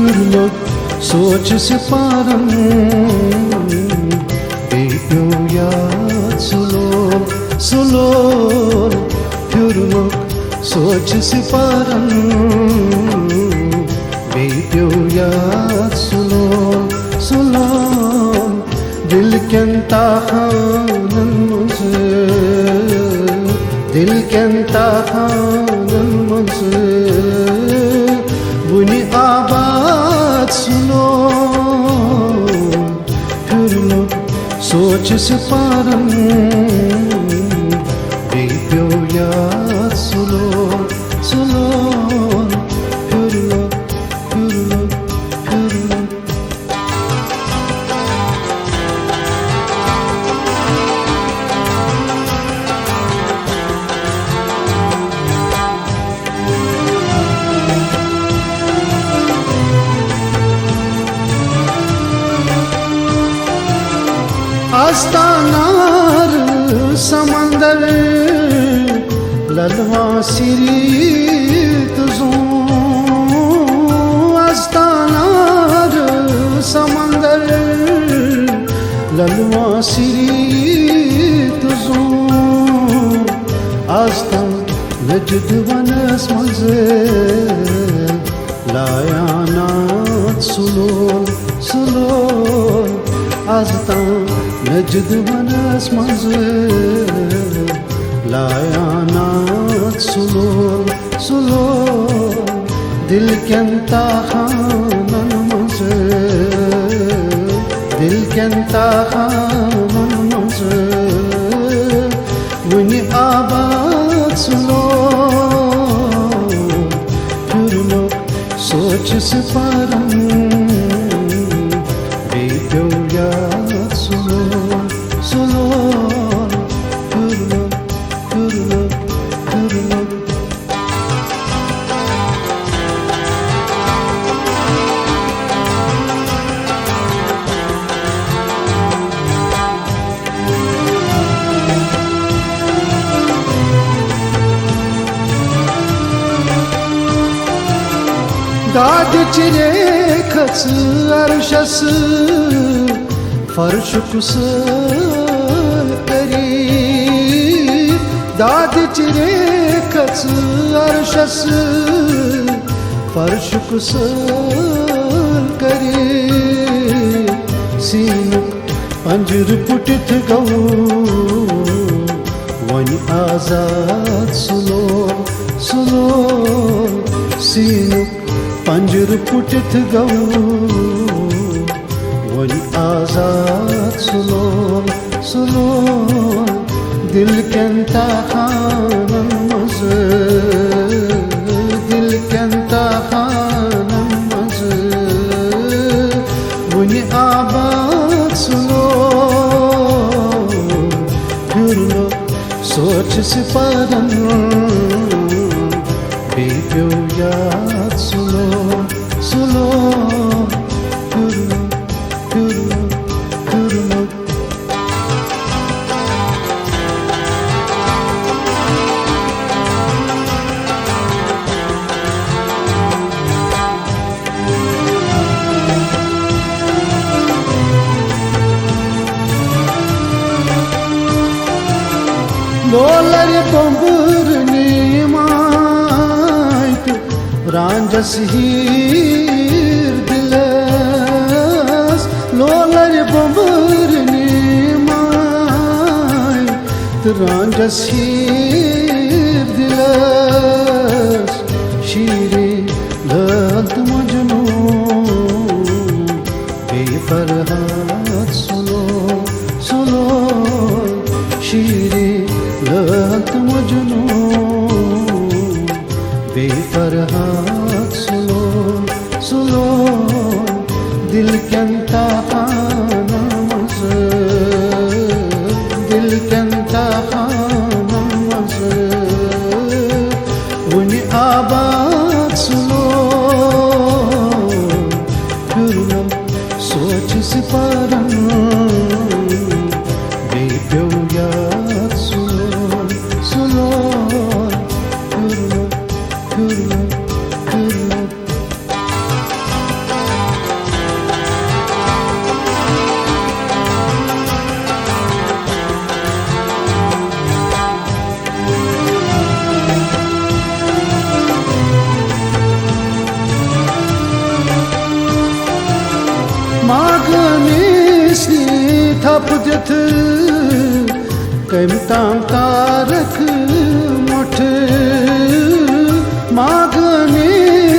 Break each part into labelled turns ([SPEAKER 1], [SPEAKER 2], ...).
[SPEAKER 1] hürlük soç separan Beypyo yad sulol sulol hürlük soç separan Beypyo yad sulol sulol Dil kenta hanan munse Dil kenta hanan munse Buni आवाज सुनो फिर लो सोच से पारन बेप्यो याद सुनो सुनो फिर लो फिर लो फिर लो आस्तानार समंदर ललवा सिरी तुझो आस्तानार समंदर ललवा सिरी तुझो आस्ता नजद वनस मंजे लायानात सुलोल सुलोल आस्ता नजद वनस मंजे लायानात सुलोल सुलोल दिल केंता हानन मंजे दिल केंता हानन मंजे वनी आवाज सुनो फिर लो सोच से पारन बेप्यो याद सुनो सुनो फिर लो फिर लो फिर लो दाद चिरे खच अर्शस फर्श कुसल करी दाद चिरे खच अर्शस फर्श कुसल करी सीनुक पंजर पुटित गौ वन आजाद सुनो सुनो सीनुक पंजर पुटित गौ वही आजाद सुनो सुनो दिल केंता हानन मजे दिल केंता हानन मजे वही आवाज सुनो फिर लो सोच से पारन बेप्यो याद सुनो सुनो फिर लो फिर लो फिर लो लोलर बंबुर नीमायत रांजस हीर दिलस लोलर बंबुर नीमायत रांजस हीर दिलस शीरे लत मजनू बेफरहात सुनो सुनो शीरे लत मजनू बेफरहात सुनो सुनो दिल केंता हाना मजे दिल केंता हाना मजे वनी आवाज सुनो फिर लो सोच से पारन बेप्यो याद सुनो सुनो फिर लो फिर लो फिर लो थप दिथ कम ताम तारक मुठ मागने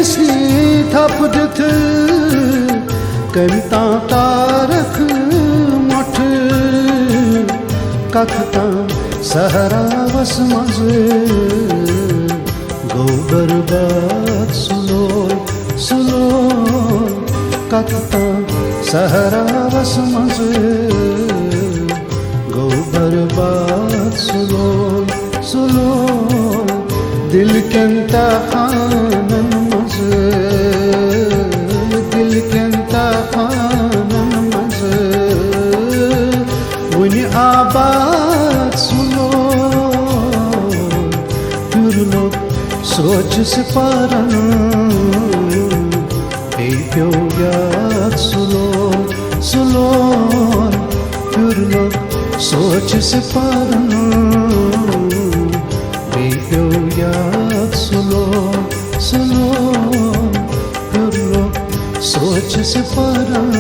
[SPEAKER 1] सी थप दिथ कम ताम तारक मुठ कख ताम सहरा वस मज गो बर्बाद सुनो सुनो कख ताम सहरा वस मज गो बर्बाद सुनो सुनो दिल केंता खानन मज दिल केंता खानन मज वुनि आबाद सुनो पुरनो सोच से पारन प्यो याद सुनो सुनो पुरनो सोच से पारन प्यो याद सुनो सुनो पुरनो सोच से पारन